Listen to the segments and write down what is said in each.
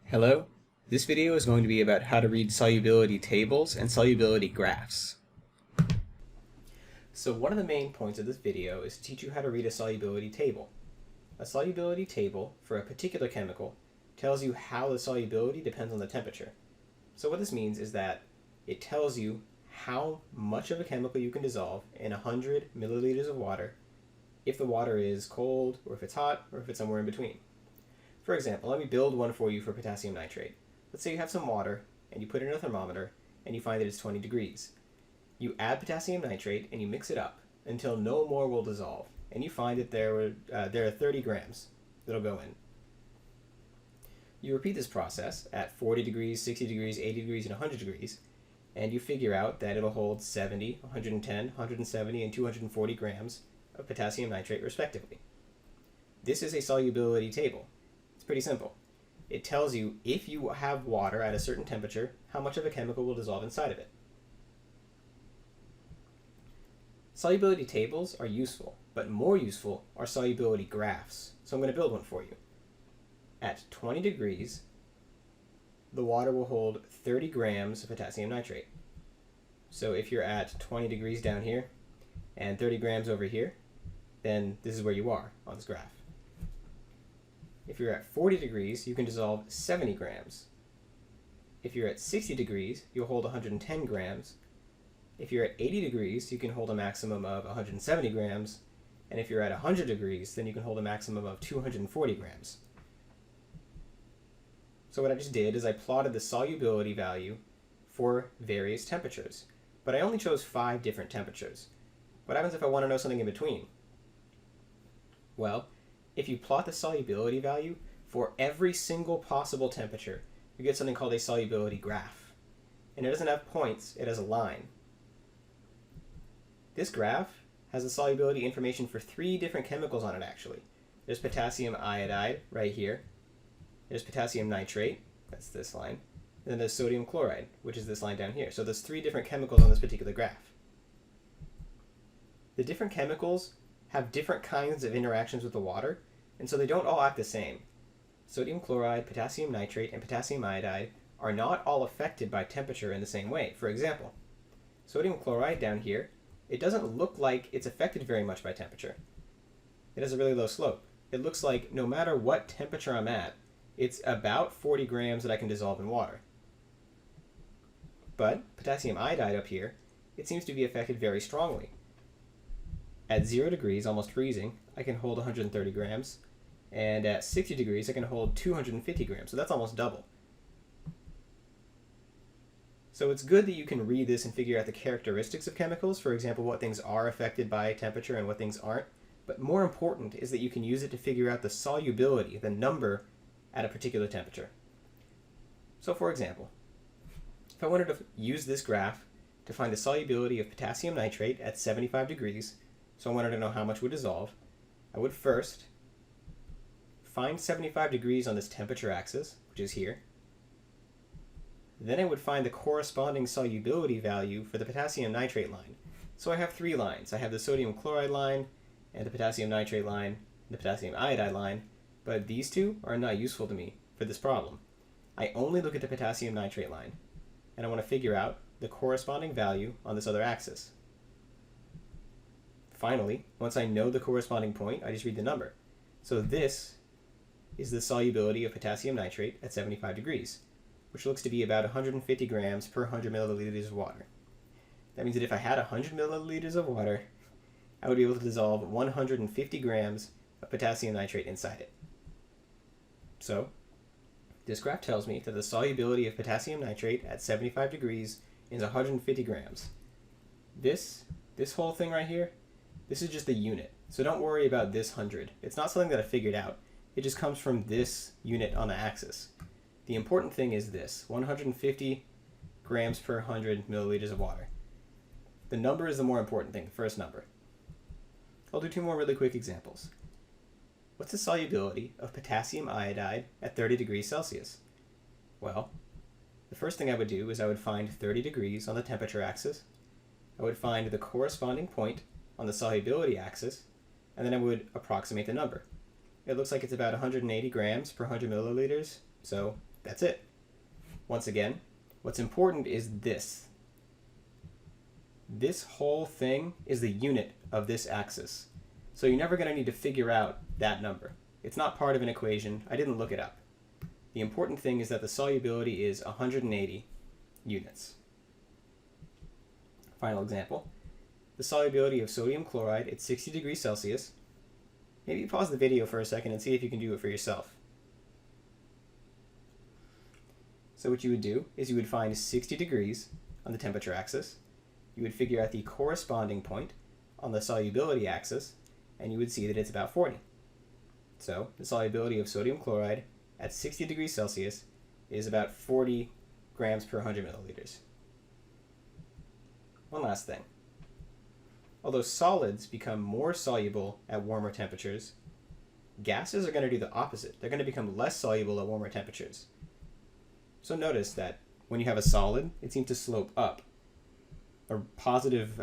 Hello, this video is going to be about how to read solubility tables and solubility graphs. So one of the main points of this video is to teach you how to read a solubility table. A solubility table for a particular chemical tells you how the solubility depends on the temperature. So what this means is that it tells you how much of a chemical you can dissolve in 100 milliliters of water if the water is cold, or if it's hot, or if it's somewhere in between. For example, let me build one for you for potassium nitrate. Let's say you have some water, and you put it in a thermometer, and you find that it's 20 degrees. You add potassium nitrate, and you mix it up until no more will dissolve, and you find that there are 30 grams that'll go in. You repeat this process at 40 degrees, 60 degrees, 80 degrees, and 100 degrees, and you figure out that it'll hold 70, 110, 170, and 240 grams of potassium nitrate respectively. This is a solubility table. It's pretty simple. It tells you if you have water at a certain temperature, how much of a chemical will dissolve inside of it. Solubility tables are useful, but more useful are solubility graphs. So I'm going to build one for you. At 20 degrees, the water will hold 30 grams of potassium nitrate. So if you're at 20 degrees down here and 30 grams over here, then this is where you are on this graph. If you're at 40 degrees, you can dissolve 70 grams. If you're at 60 degrees, you'll hold 110 grams. If you're at 80 degrees, you can hold a maximum of 170 grams. And if you're at 100 degrees, then you can hold a maximum of 240 grams. So what I just did is I plotted the solubility value for various temperatures. But I only chose 5 different temperatures. What happens if I want to know something in between? Well, if you plot the solubility value for every single possible temperature, you get something called a solubility graph. And it doesn't have points, it has a line. This graph has the solubility information for 3 different chemicals on it, actually. There's potassium iodide right here. There's potassium nitrate, that's this line. And then there's sodium chloride, which is this line down here. So there's 3 different chemicals on this particular graph. The different chemicals have different kinds of interactions with the water, and so they don't all act the same. Sodium chloride, potassium nitrate, and potassium iodide are not all affected by temperature in the same way. For example, sodium chloride down here, it doesn't look like it's affected very much by temperature. It has a really low slope. It looks like no matter what temperature I'm at, it's about 40 grams that I can dissolve in water. But potassium iodide up here, it seems to be affected very strongly. At 0 degrees, almost freezing, I can hold 130 grams, and at 60 degrees I can hold 250 grams, so that's almost double. So it's good that you can read this and figure out the characteristics of chemicals, for example, what things are affected by temperature and what things aren't, but more important is that you can use it to figure out the solubility, the number at a particular temperature. So for example, if I wanted to use this graph to find the solubility of potassium nitrate at 75 degrees, so I wanted to know how much would dissolve, I would first find 75 degrees on this temperature axis, which is here. Then I would find the corresponding solubility value for the potassium nitrate line. So I have 3 lines. I have the sodium chloride line, and the potassium nitrate line, and the potassium iodide line, but these 2 are not useful to me for this problem. I only look at the potassium nitrate line, and I want to figure out the corresponding value on this other axis. Finally, once I know the corresponding point, I just read the number. So this is the solubility of potassium nitrate at 75 degrees, which looks to be about 150 grams per 100 milliliters of water. That means that if I had 100 milliliters of water, I would be able to dissolve 150 grams of potassium nitrate inside it. So, this graph tells me that the solubility of potassium nitrate at 75 degrees is 150 grams. This whole thing right here, this is just the unit. So don't worry about this 100. It's not something that I figured out. It just comes from this unit on the axis. The important thing is this, 150 grams per 100 milliliters of water. The number is the more important thing, the first number. I'll do 2 more really quick examples. What's the solubility of potassium iodide at 30 degrees Celsius? Well, the first thing I would do is I would find 30 degrees on the temperature axis. I would find the corresponding point on the solubility axis, and then I would approximate the number. It looks like it's about 180 grams per 100 milliliters, so That's it. Once again, what's important is this. This whole thing is the unit of this axis. So you're never going to need to figure out that number. It's not part of an equation. I didn't look it up. The important thing is that the solubility is 180 units. Final example. The solubility of sodium chloride at 60 degrees Celsius. Maybe pause the video for a second and see if you can do it for yourself. So what you would do is you would find 60 degrees on the temperature axis. You would figure out the corresponding point on the solubility axis, and you would see that it's about 40. So the solubility of sodium chloride at 60 degrees Celsius is about 40 grams per 100 milliliters. One last thing. Although solids become more soluble at warmer temperatures, gases are going to do the opposite. They're going to become less soluble at warmer temperatures. So notice that when you have a solid, it seems to slope up. A positive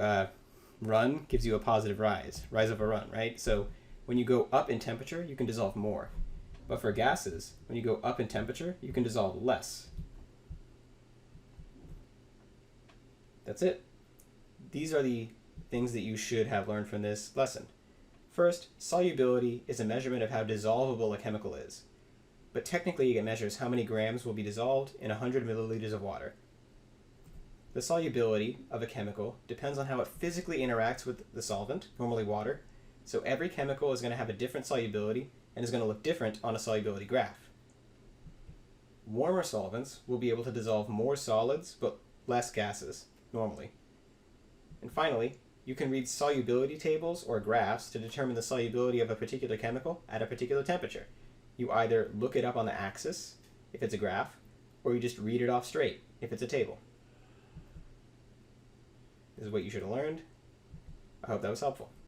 run gives you a positive rise of a run, right? So when you go up in temperature, you can dissolve more. But for gases, when you go up in temperature, you can dissolve less. That's it. These are the things that you should have learned from this lesson. First, solubility is a measurement of how dissolvable a chemical is. But technically, it measures how many grams will be dissolved in 100 milliliters of water. The solubility of a chemical depends on how it physically interacts with the solvent, normally water. So every chemical is going to have a different solubility and is going to look different on a solubility graph. Warmer solvents will be able to dissolve more solids but less gases, normally. And finally, you can read solubility tables or graphs to determine the solubility of a particular chemical at a particular temperature. You either look it up on the axis, if it's a graph, or you just read it off straight, if it's a table. This is what you should have learned. I hope that was helpful.